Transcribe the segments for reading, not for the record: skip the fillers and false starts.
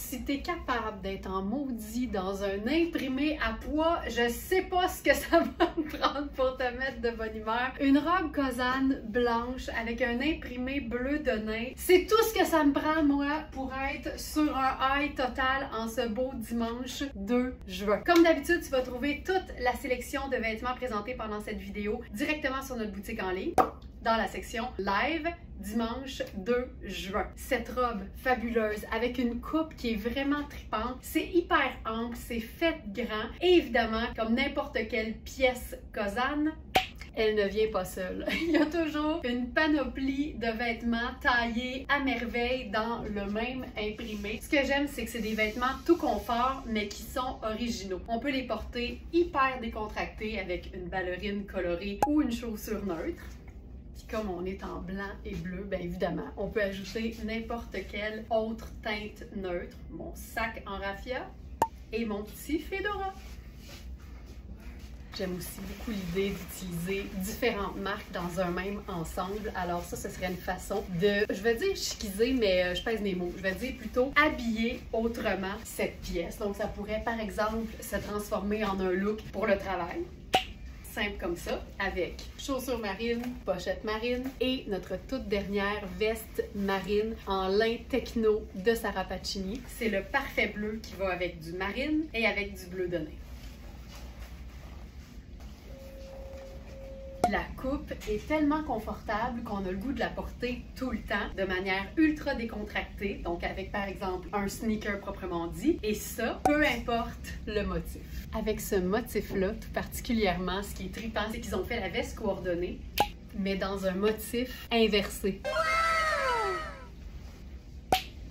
si t'es capable d'être en maudit dans un imprimé à poids, je sais pas ce que ça va me prendre pour te mettre de bonne humeur. Une robe Cosane blanche avec un imprimé bleu de nain, c'est tout ce que ça me prend, moi, pour être sur un high total en ce beau dimanche 2 juin. Comme d'habitude, tu vas trouver toute la sélection de vêtements présentés pendant cette vidéo directement sur notre boutique en ligne, dans la section live, dimanche 2 juin. Cette robe fabuleuse avec une coupe qui est vraiment tripante, c'est hyper ample, c'est fait grand et évidemment, comme n'importe quelle pièce Cosane, elle ne vient pas seule. Il y a toujours une panoplie de vêtements taillés à merveille dans le même imprimé. Ce que j'aime, c'est que c'est des vêtements tout confort, mais qui sont originaux. On peut les porter hyper décontractés avec une ballerine colorée ou une chaussure neutre. Puis comme on est en blanc et bleu, bien évidemment, on peut ajouter n'importe quelle autre teinte neutre. Mon sac en raffia et mon petit fedora. J'aime aussi beaucoup l'idée d'utiliser différentes marques dans un même ensemble. Alors ça, ce serait une façon de, je vais dire chiquiser, mais je pèse mes mots. Je vais dire plutôt habiller autrement cette pièce. Donc ça pourrait par exemple se transformer en un look pour le travail. Simple comme ça, avec chaussures marines, pochette marine et notre toute dernière veste marine en lin techno de Sarah Pacini. C'est le parfait bleu qui va avec du marine et avec du bleu de nain. La coupe est tellement confortable qu'on a le goût de la porter tout le temps de manière ultra décontractée, donc avec par exemple un sneaker proprement dit, et ça, peu importe le motif. Avec ce motif-là, tout particulièrement, ce qui est trippant, c'est qu'ils ont fait la veste coordonnée, mais dans un motif inversé.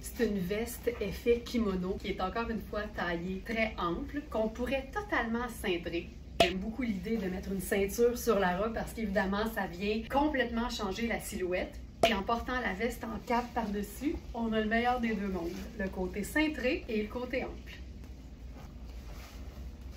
C'est une veste effet kimono qui est encore une fois taillée très ample, qu'on pourrait totalement cintrer. J'aime beaucoup l'idée de mettre une ceinture sur la robe parce qu'évidemment, ça vient complètement changer la silhouette. Et en portant la veste en cap par-dessus, on a le meilleur des deux mondes, le côté cintré et le côté ample.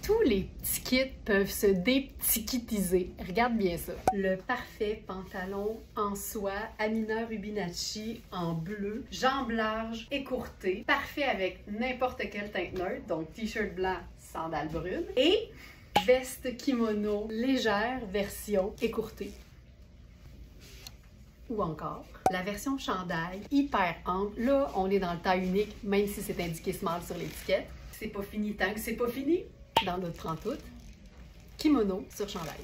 Tous les petits kits peuvent se déptiquitiser. Regarde bien ça. Le parfait pantalon en soie Amina Rubinacci en bleu, jambes larges, écourtées, parfait avec n'importe quelle teinte neutre, donc t-shirt blanc, sandales brunes, et veste kimono légère version écourtée. Ou encore, la version chandail hyper ample. Là, on est dans le taille unique, même si c'est indiqué small sur l'étiquette. C'est pas fini tant que c'est pas fini. Dans notre 30 août, kimono sur chandail.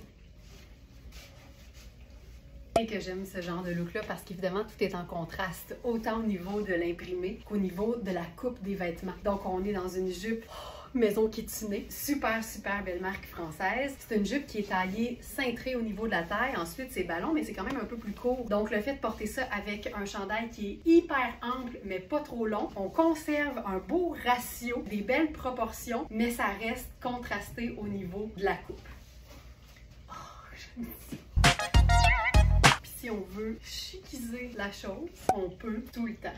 Et que j'aime ce genre de look-là parce qu'évidemment, tout est en contraste, autant au niveau de l'imprimé qu'au niveau de la coupe des vêtements. Donc, on est dans une jupe Maison Kitsune, super belle marque française. C'est une jupe qui est taillée cintrée au niveau de la taille. Ensuite, c'est ballon, mais c'est quand même un peu plus court. Donc, le fait de porter ça avec un chandail qui est hyper ample, mais pas trop long, on conserve un beau ratio, des belles proportions, mais ça reste contrasté au niveau de la coupe. Oh, j'aime ça. Puis si on veut chiquiser la chose, on peut tout le temps.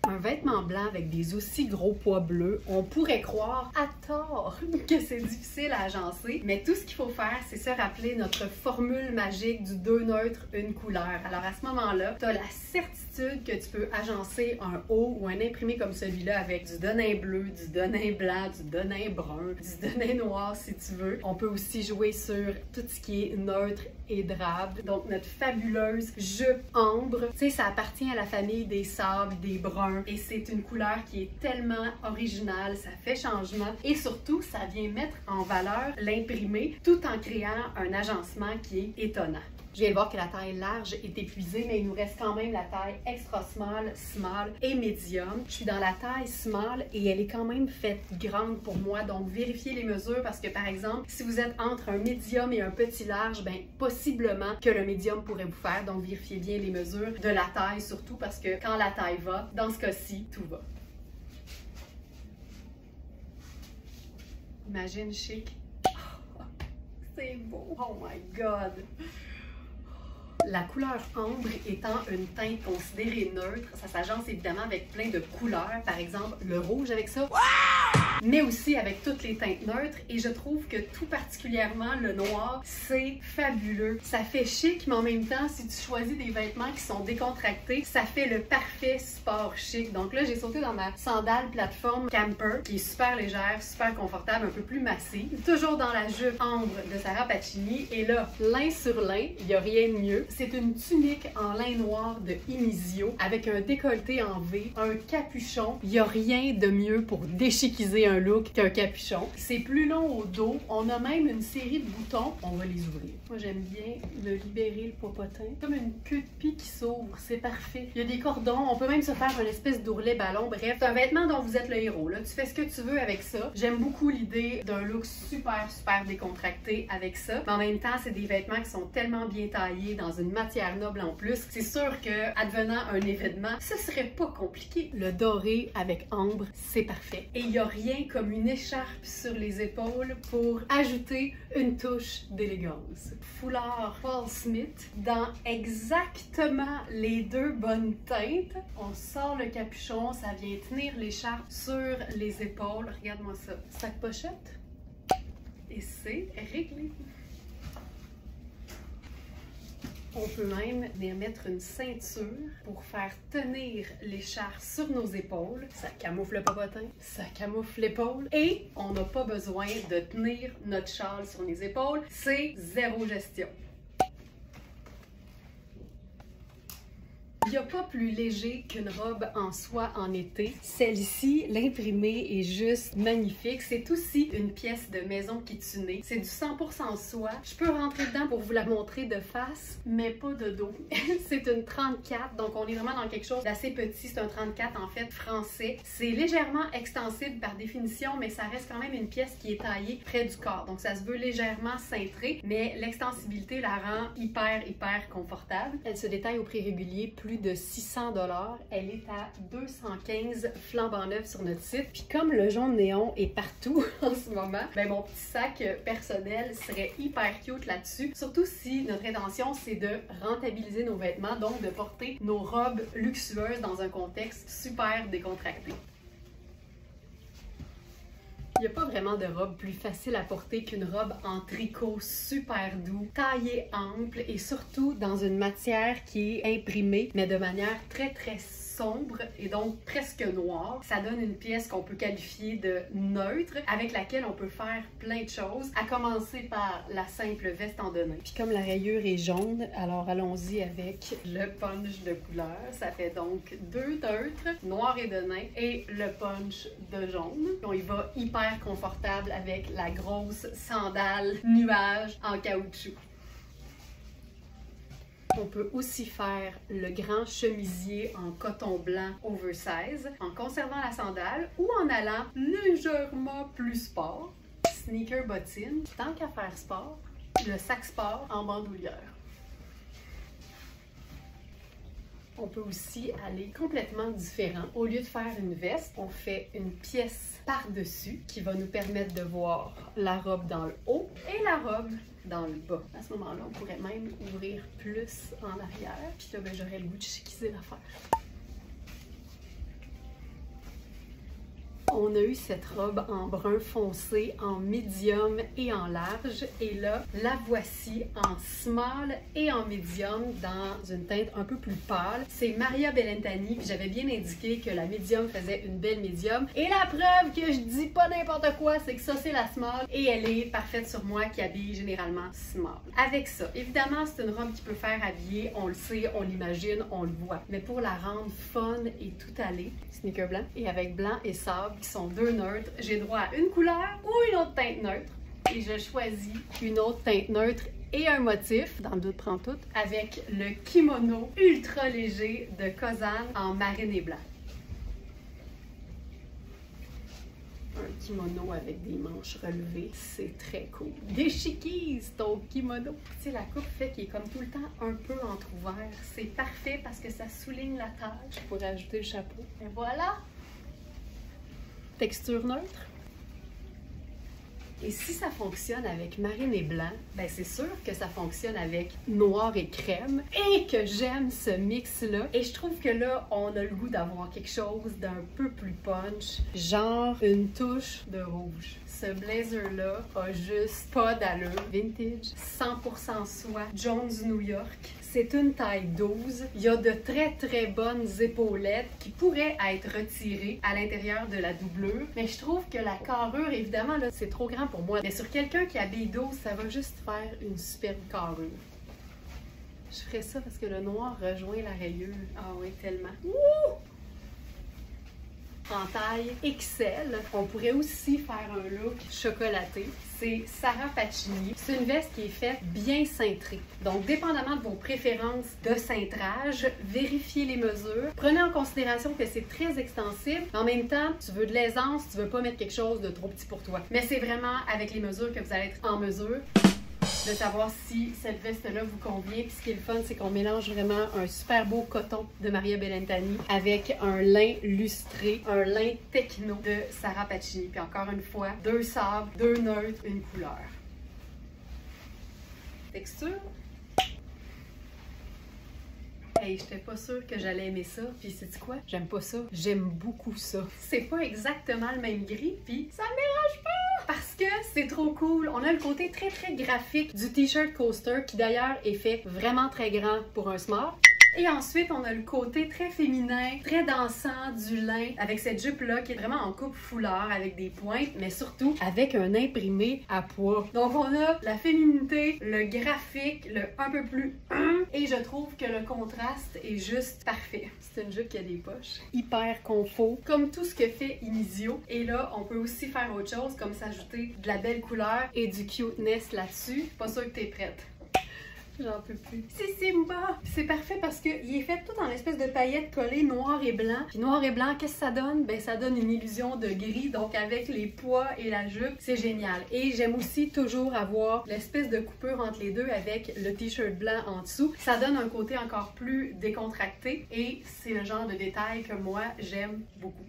Un vêtement blanc avec des aussi gros pois bleus, on pourrait croire à tort que c'est difficile à agencer, mais tout ce qu'il faut faire, c'est se rappeler notre formule magique du 2 neutres, une couleur. Alors à ce moment-là, tu as la certitude que tu peux agencer un haut ou un imprimé comme celui-là avec du denain bleu, du denain blanc, du denain brun, du denain noir si tu veux. On peut aussi jouer sur tout ce qui est neutre et drabe. Donc notre fabuleuse jupe ambre, tu sais, ça appartient à la famille des sables, des bruns, et c'est une couleur qui est tellement originale, ça fait changement et surtout ça vient mettre en valeur l'imprimé tout en créant un agencement qui est étonnant. Je viens de voir que la taille large est épuisée, mais il nous reste quand même la taille extra small, small et medium. Je suis dans la taille small et elle est quand même faite grande pour moi, donc vérifiez les mesures parce que par exemple, si vous êtes entre un medium et un petit large, ben possiblement que le medium pourrait vous faire, donc vérifiez bien les mesures de la taille surtout parce que quand la taille va, dans ce cas-ci, tout va. Imagine chic. Oh, c'est beau. Oh my God. La couleur ambre étant une teinte considérée neutre, ça s'agence évidemment avec plein de couleurs. Par exemple, le rouge avec ça. mais aussi avec toutes les teintes neutres. Et je trouve que tout particulièrement le noir, c'est fabuleux. Ça fait chic, mais en même temps, si tu choisis des vêtements qui sont décontractés, ça fait le parfait sport chic. Donc là, j'ai sauté dans ma sandale plateforme Camper, qui est super légère, super confortable, un peu plus massive. Toujours dans la jupe ambre de Sarah Pacini. Et là, lin sur lin, il n'y a rien de mieux. C'est une tunique en lin noir de Inizio avec un décolleté en V, un capuchon. Il n'y a rien de mieux pour déchiquiser un look qu'un capuchon. C'est plus long au dos. On a même une série de boutons. On va les ouvrir. Moi, j'aime bien le libérer, le popotin. Comme une queue de pie qui s'ouvre. C'est parfait. Il y a des cordons. On peut même se faire une espèce d'ourlet ballon. Bref, c'est un vêtement dont vous êtes le héros. Là. Tu fais ce que tu veux avec ça. J'aime beaucoup l'idée d'un look super décontracté avec ça. Mais en même temps, c'est des vêtements qui sont tellement bien taillés dans une matière noble en plus. C'est sûr que, advenant un événement, ce serait pas compliqué. Le doré avec ambre, c'est parfait. Et il n'y a rien comme une écharpe sur les épaules pour ajouter une touche d'élégance. Foulard Paul Smith dans exactement les deux bonnes teintes. On sort le capuchon, ça vient tenir l'écharpe sur les épaules. Regarde-moi ça. Sac pochette. Et c'est réglé. On peut même venir mettre une ceinture pour faire tenir l'écharpe sur nos épaules. Ça camoufle le popotin, ça camoufle l'épaule et on n'a pas besoin de tenir notre châle sur les épaules. C'est zéro gestion. Il n'y a pas plus léger qu'une robe en soie en été. Celle-ci, l'imprimé est juste magnifique. C'est aussi une pièce de maison kitsunée. C'est du 100% soie. Je peux rentrer dedans pour vous la montrer de face, mais pas de dos. C'est une 34, donc on est vraiment dans quelque chose d'assez petit. C'est un 34 en fait français. C'est légèrement extensible par définition, mais ça reste quand même une pièce qui est taillée près du corps. Donc ça se veut légèrement cintré, mais l'extensibilité la rend hyper confortable. Elle se détaille au prix régulier, plus de 600 $. Elle est à 215 flambant neuf sur notre site. Puis comme le jaune néon est partout en ce moment, ben mon petit sac personnel serait hyper cute là-dessus. Surtout si notre intention c'est de rentabiliser nos vêtements, donc de porter nos robes luxueuses dans un contexte super décontracté. Il n'y a pas vraiment de robe plus facile à porter qu'une robe en tricot super doux, taillé ample et surtout dans une matière qui est imprimée, mais de manière très sombre et donc presque noire. Ça donne une pièce qu'on peut qualifier de neutre, avec laquelle on peut faire plein de choses, à commencer par la simple veste en denim. Puis comme la rayure est jaune, alors allons-y avec le punch de couleur. Ça fait donc deux neutres, noir et denim, et le punch de jaune. On y va hyper confortable avec la grosse sandale nuage en caoutchouc. On peut aussi faire le grand chemisier en coton blanc oversize en conservant la sandale ou en allant légèrement plus sport. Sneaker bottine, tant qu'à faire sport, le sac sport en bandoulière. On peut aussi aller complètement différent. Au lieu de faire une veste, on fait une pièce par-dessus qui va nous permettre de voir la robe dans le haut et la robe dans le bas. À ce moment-là, on pourrait même ouvrir plus en arrière. Puis là, ben, j'aurais le goût de chiquiser l'affaire. On a eu cette robe en brun foncé, en médium et en large. Et là, la voici en small et en médium dans une teinte un peu plus pâle. C'est Maria Bellentani, puis j'avais bien indiqué que la médium faisait une belle médium. Et la preuve que je dis pas n'importe quoi, c'est que ça, c'est la small. Et elle est parfaite sur moi qui habille généralement small. Avec ça, évidemment, c'est une robe qui peut faire habiller, on le sait, on l'imagine, on le voit. Mais pour la rendre fun et tout allée, sneaker blanc et avec blanc et sable, qui sont deux neutres, j'ai droit à une couleur ou une autre teinte neutre. Et je choisis une autre teinte neutre et un motif, dans le doute prend tout, avec le kimono ultra léger de Kozan en marine et blanc. Un kimono avec des manches relevées, c'est très cool. Déchiquise ton kimono! Tu sais, la coupe fait qu'il est comme tout le temps un peu entrouvert. C'est parfait parce que ça souligne la taille. Je pourrais ajouter le chapeau. Et voilà! Texture neutre. Et si ça fonctionne avec marine et blanc, ben c'est sûr que ça fonctionne avec noir et crème et que j'aime ce mix-là. Et je trouve que là, on a le goût d'avoir quelque chose d'un peu plus punch, genre une touche de rouge. Ce blazer-là a juste pas d'allure. Vintage, 100% soie, Jones New York. C'est une taille 12. Il y a de très bonnes épaulettes qui pourraient être retirées à l'intérieur de la doublure. Mais je trouve que la carrure, évidemment, là, c'est trop grand pour moi. Mais sur quelqu'un qui habille 12, ça va juste faire une superbe carrure. Je ferais ça parce que le noir rejoint la rayure. Ah oui, tellement. Ouh! En taille XL. On pourrait aussi faire un look chocolaté. C'est Sarah Pacini. C'est une veste qui est faite bien cintrée. Donc, dépendamment de vos préférences de cintrage, vérifiez les mesures. Prenez en considération que c'est très extensible. En même temps, tu veux de l'aisance, tu veux pas mettre quelque chose de trop petit pour toi. Mais c'est vraiment avec les mesures que vous allez être en mesure de savoir si cette veste-là vous convient. Puis ce qui est le fun, c'est qu'on mélange vraiment un super beau coton de Maria Belentani avec un lin lustré, un lin techno de Sarah Pacini. Puis encore une fois, 2 sabres, 2 neutres, une couleur. Texture. Hey, j'étais pas sûre que j'allais aimer ça. Puis sais-tu quoi? J'aime pas ça. J'aime beaucoup ça. C'est pas exactement le même gris, puis ça me dérange pas! Parce que c'est trop cool. On a le côté très graphique du t-shirt coaster qui d'ailleurs est fait vraiment très grand pour un smart. Et ensuite, on a le côté très féminin, très dansant du lin avec cette jupe-là qui est vraiment en coupe foulard avec des pointes, mais surtout avec un imprimé à pois. Donc, on a la féminité, le graphique, le un peu plus et je trouve que le contraste est juste parfait. C'est une jupe qui a des poches. Hyper confort, comme tout ce que fait Inizio. Et là, on peut aussi faire autre chose, comme s'ajouter de la belle couleur et du cuteness là-dessus. Pas sûr que t'es prête. J'en peux plus. C'est Simba! C'est parfait parce qu'il est fait tout en espèce de paillettes collées noir et blanc. Puis noir et blanc, qu'est-ce que ça donne? Ben ça donne une illusion de gris, donc avec les pois et la jupe, c'est génial. Et j'aime aussi toujours avoir l'espèce de coupure entre les deux avec le t-shirt blanc en dessous. Ça donne un côté encore plus décontracté et c'est le genre de détail que moi, j'aime beaucoup.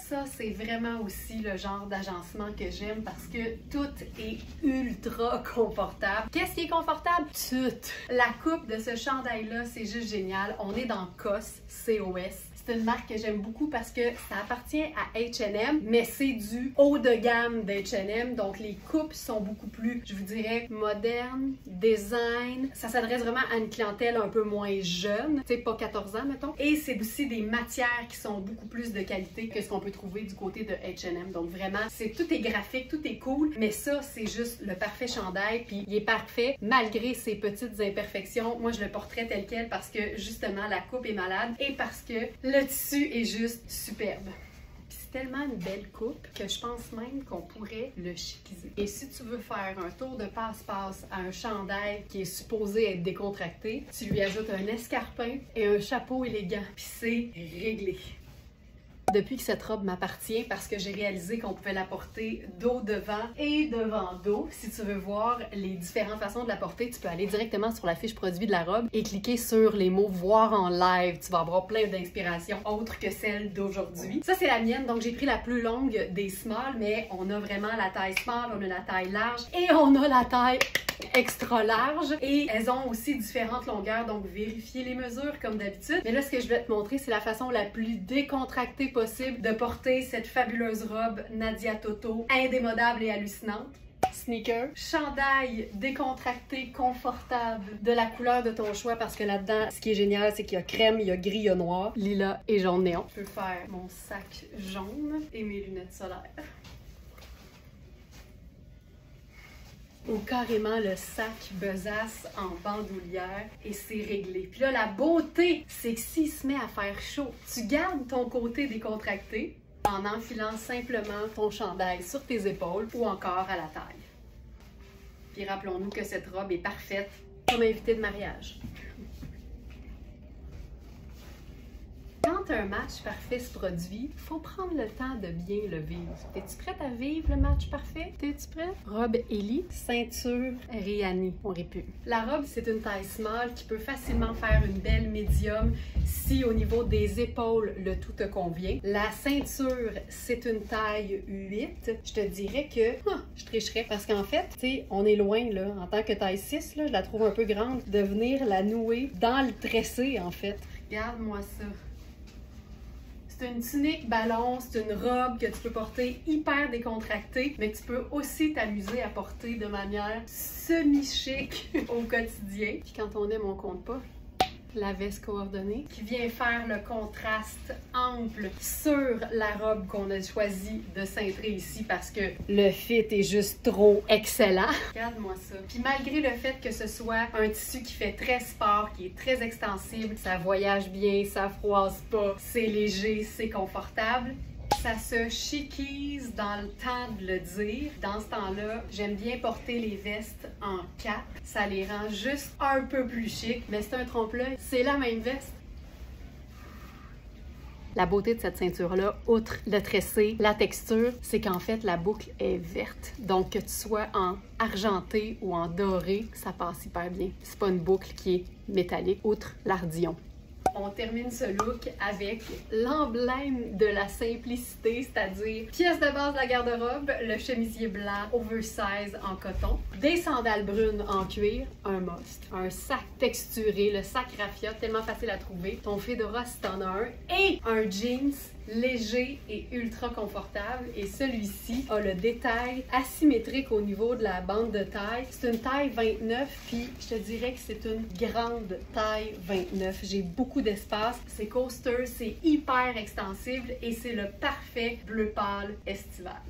Ça, c'est vraiment aussi le genre d'agencement que j'aime parce que tout est ultra confortable. Qu'est-ce qui est confortable? Tout! La coupe de ce chandail-là, c'est juste génial. On est dans COS, C-O-S. C'est une marque que j'aime beaucoup parce que ça appartient à H&M, mais c'est du haut de gamme d'H&M. Donc, les coupes sont beaucoup plus, je vous dirais, modernes, design. Ça s'adresse vraiment à une clientèle un peu moins jeune, tu sais, pas 14 ans, mettons. Et c'est aussi des matières qui sont beaucoup plus de qualité que ce qu'on peut trouver du côté de H&M. Donc, vraiment, tout est graphique, tout est cool, mais ça, c'est juste le parfait chandail. Puis, il est parfait malgré ses petites imperfections. Moi, je le porterais tel quel parce que, justement, la coupe est malade et parce que le tissu est juste superbe. Puis c'est tellement une belle coupe que je pense même qu'on pourrait le chiquiser. Et si tu veux faire un tour de passe-passe à un chandail qui est supposé être décontracté, tu lui ajoutes un escarpin et un chapeau élégant. Puis c'est réglé. Depuis que cette robe m'appartient, parce que j'ai réalisé qu'on pouvait la porter dos devant et devant dos. Si tu veux voir les différentes façons de la porter, tu peux aller directement sur la fiche produit de la robe et cliquer sur les mots « voir en live ». Tu vas avoir plein d'inspirations autres que celles d'aujourd'hui. Ça, c'est la mienne, donc j'ai pris la plus longue des small, mais on a vraiment la taille small, on a la taille large et on a la taille extra large et elles ont aussi différentes longueurs, donc vérifiez les mesures comme d'habitude. Mais là, ce que je vais te montrer, c'est la façon la plus décontractée possible de porter cette fabuleuse robe Nadia Toto, indémodable et hallucinante. Sneaker, chandail décontracté, confortable, de la couleur de ton choix parce que là-dedans, ce qui est génial, c'est qu'il y a crème, il y a gris, il y a noir, lilas et jaune néon. Je peux faire mon sac jaune et mes lunettes solaires. Ou carrément le sac besace en bandoulière et c'est réglé. Puis là, la beauté, c'est que s'il se met à faire chaud, tu gardes ton côté décontracté en enfilant simplement ton chandail sur tes épaules ou encore à la taille. Puis rappelons-nous que cette robe est parfaite comme invitée de mariage. Quand un match parfait se produit, faut prendre le temps de bien le vivre. T'es-tu prête à vivre le match parfait? T'es-tu prête? Robe Ellie, ceinture Rihanni, on aurait pu. La robe, c'est une taille small qui peut facilement faire une belle médium si au niveau des épaules, le tout te convient. La ceinture, c'est une taille 8. Je te dirais que je tricherais parce qu'en fait, tu sais, on est loin, là, en tant que taille 6, là, je la trouve un peu grande, de venir la nouer dans le tressé, en fait. Regarde-moi ça. C'est une tunique ballon, c'est une robe que tu peux porter hyper décontractée, mais que tu peux aussi t'amuser à porter de manière semi-chic au quotidien. Puis quand on aime, on compte pas. La veste coordonnée qui vient faire le contraste ample sur la robe qu'on a choisi de cintrer ici parce que le fit est juste trop excellent. Regarde-moi ça. Puis malgré le fait que ce soit un tissu qui fait très sport, qui est très extensible, ça voyage bien, ça froisse pas, c'est léger, c'est confortable. Ça se chiquise dans le temps de le dire. Dans ce temps-là, j'aime bien porter les vestes en cap. Ça les rend juste un peu plus chic, mais c'est un trompe-l'œil. C'est la même veste. La beauté de cette ceinture-là, outre le tressé, la texture, c'est qu'en fait, la boucle est verte. Donc, que tu sois en argenté ou en doré, ça passe hyper bien. C'est pas une boucle qui est métallique, outre l'ardillon. On termine ce look avec l'emblème de la simplicité, c'est-à-dire pièce de base de la garde-robe, le chemisier blanc oversize en coton, des sandales brunes en cuir, un must, un sac texturé, le sac raffia, tellement facile à trouver, ton fedora si t'en as un, et un jeans léger et ultra confortable. Et celui-ci a le détail asymétrique au niveau de la bande de taille. C'est une taille 29, puis je te dirais que c'est une grande taille 29. J'ai beaucoup d'espace. C'est coaster, c'est hyper extensible et c'est le parfait bleu pâle estival.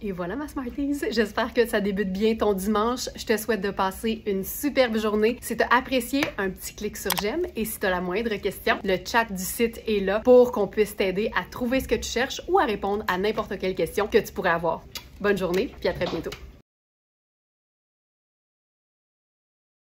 Et voilà ma Smarties, j'espère que ça débute bien ton dimanche. Je te souhaite de passer une superbe journée. Si tu as apprécié, un petit clic sur j'aime. Et si tu as la moindre question, le chat du site est là pour qu'on puisse t'aider à trouver ce que tu cherches ou à répondre à n'importe quelle question que tu pourrais avoir. Bonne journée, puis à très bientôt.